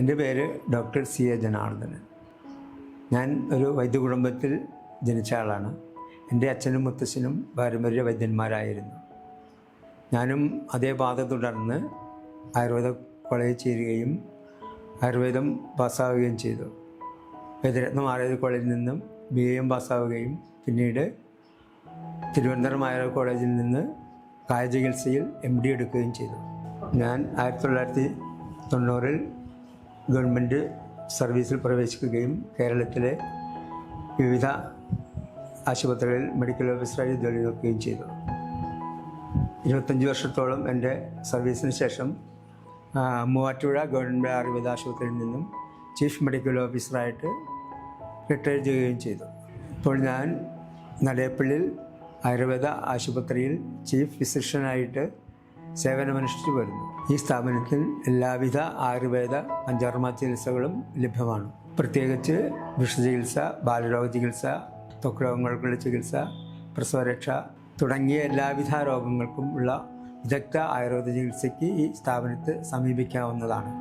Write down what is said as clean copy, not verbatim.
എൻ്റെ പേര് doctor C A Janardhanan. ഞാൻ ഒരു വൈദ്യ കുടുംബത്തിൽ ജനിച്ച ആളാണ്. എൻ്റെ അച്ഛനും മുത്തശ്ശനും പാരമ്പര്യ വൈദ്യന്മാരായിരുന്നു. ഞാനും അതേ പാത തുടർന്ന് ആയുർവേദ കോളേജിൽ ചേരുകയും ആയുർവേദം പാസ്സാവുകയും ചെയ്തു. വേദരത്നം ആയുർവേദ കോളേജിൽ നിന്നും BAM പാസ്സാവുകയും പിന്നീട് തിരുവനന്തപുരം ആയുർവേദ കോളേജിൽ നിന്ന് കായചികിത്സയിൽ MD എടുക്കുകയും ചെയ്തു. ഞാൻ 1990 ഗവൺമെൻറ് സർവീസിൽ പ്രവേശിക്കുകയും കേരളത്തിലെ വിവിധ ആശുപത്രികളിൽ മെഡിക്കൽ ഓഫീസറായി ജോലി നോക്കുകയും ചെയ്തു. 25 വർഷത്തോളം എൻ്റെ സർവീസിന് ശേഷം മൂവാറ്റുപുഴ ഗവൺമെൻറ് ആയുർവേദ ആശുപത്രിയിൽ നിന്നും ചീഫ് മെഡിക്കൽ ഓഫീസറായിട്ട് റിട്ടയർ ചെയ്യുകയും ചെയ്തു. ഇപ്പോൾ ഞാൻ നടേപ്പള്ളിയിൽ ആയുർവേദ ആശുപത്രിയിൽ ചീഫ് ഫിസിഷ്യനായിട്ട് സേവനമനുഷ്ഠിച്ചു വരുന്നു. ഈ സ്ഥാപനത്തിൽ എല്ലാവിധ ആയുർവേദ പഞ്ചകർമ്മ ചികിത്സകളും ലഭ്യമാണ്. പ്രത്യേകിച്ച് വിഷചികിത്സ, ബാലരോഗ ചികിത്സ, ത്വക്ക് രോഗങ്ങൾക്കുള്ള ചികിത്സ, പ്രസവരക്ഷ തുടങ്ങിയ എല്ലാവിധ രോഗങ്ങൾക്കും ഉള്ള വിദഗ്ധ ആയുർവേദ ചികിത്സയ്ക്ക് ഈ സ്ഥാപനത്തെ സമീപിക്കാവുന്നതാണ്.